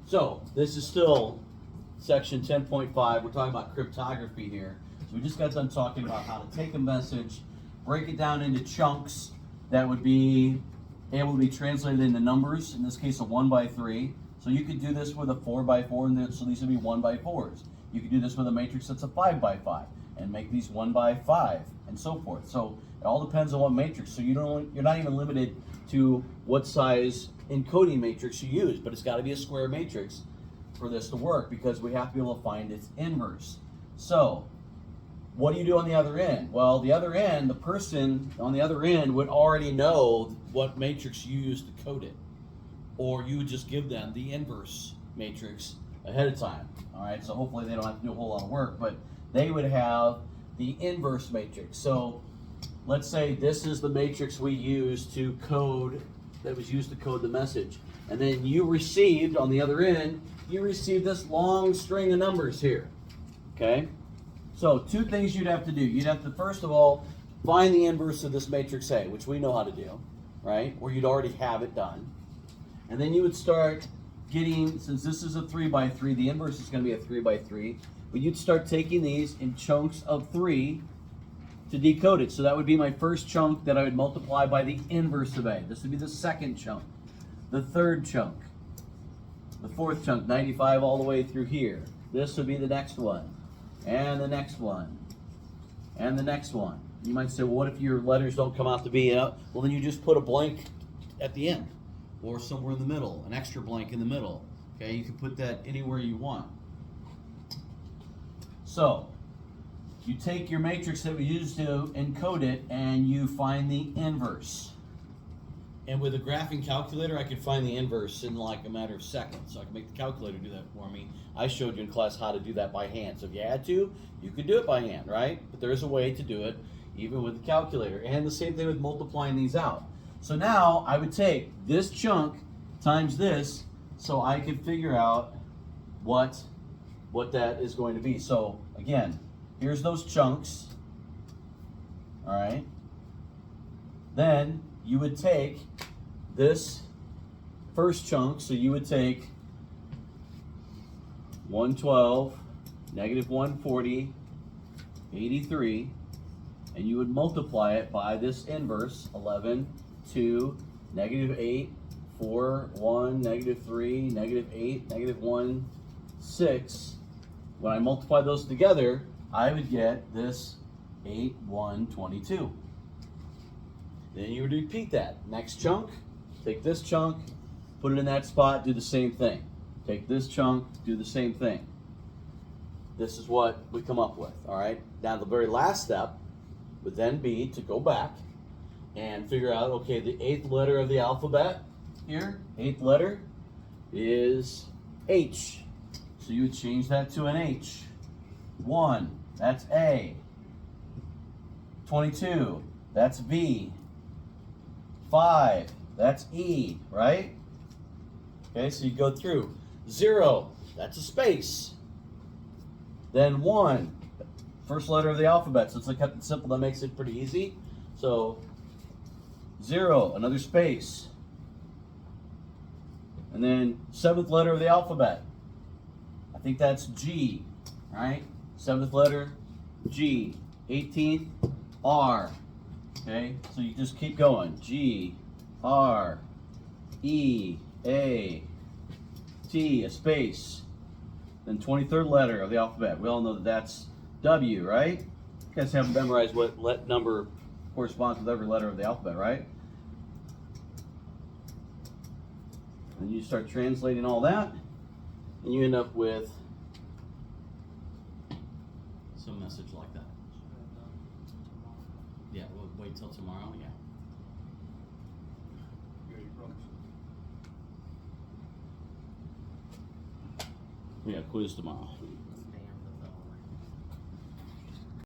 So this is still section 10.5. We're talking about cryptography here. So we just got done talking about how to take a message, break it down into chunks that would be able to be translated into numbers, in this case a 1 by 3. So you could do this with a 4 by 4, and so these would be 1 by 4s. You could do this with a matrix that's a 5 by 5, and make these 1 by 5, and so forth. So it all depends on what matrix. So you're not even limited to what size encoding matrix you use, but it's got to be a square matrix for this to work, because we have to be able to find its inverse. So what do you do on the other end? Well, the other end, the person on the other end would already know what matrix you use to code it, or you would just give them the inverse matrix ahead of time. All right, so hopefully they don't have to do a whole lot of work, but they would have the inverse matrix. So let's say this is the matrix we used to code, that was used to code the message. And then you received, on the other end, you received this long string of numbers here, okay? So two things you'd have to do. You'd have to, first of all, find the inverse of this matrix A, which we know how to do, right? Or you'd already have it done. And then you would start getting, since this is a 3 by 3, the inverse is going to be a 3 by 3, but you'd start taking these in chunks of 3 to decode it. So that would be my first chunk that I would multiply by the inverse of A. This would be the second chunk, the third chunk, the fourth chunk, 95 all the way through here. This would be the next one, and the next one, and the next one. You might say, well, what if your letters don't come out to be? Well, then you just put a blank at the end, or somewhere in the middle, an extra blank in the middle. Okay, you can put that anywhere you want. So you take your matrix that we used to encode it, and you find the inverse. And with a graphing calculator, I could find the inverse in like a matter of seconds. So I can make the calculator do that for me. I showed you in class how to do that by hand. So if you had to, you could do it by hand, right? But there is a way to do it even with the calculator. And the same thing with multiplying these out. So now I would take this chunk times this, so I could figure out what that is going to be. So again, here's those chunks, all right? Then you would take this first chunk, so you would take 112, negative 140, 83, and you would multiply it by this inverse, 11, 2, negative 8, 4, 1, negative 3, negative 8, negative 1, 6. When I multiply those together, I would get this 8, 1, 22. Then you would repeat that. Next chunk, take this chunk, put it in that spot, do the same thing. Take this chunk, do the same thing. This is what we come up with, all right? Now the very last step would then be to go back and figure out, okay, the 8th letter of the alphabet here, 8th letter is H. So you would change that to an H. 1, that's A. 22, that's V. 5, that's E, right? Okay, so you go through. 0, that's a space. Then 1, first letter of the alphabet. So it's like something simple that makes it pretty easy. So 0, another space. And then 7th letter of the alphabet. I think that's G, right? 7th letter, G. 18th, R. Okay, so you just keep going. G, R, E, A, T, a space. Then 23rd letter of the alphabet. We all know that that's W, right? You guys haven't memorized what number corresponds with every letter of the alphabet, right? And you start translating all that, and you end up with some message like that. Yeah, we'll wait till tomorrow, yeah. Yeah, quiz tomorrow.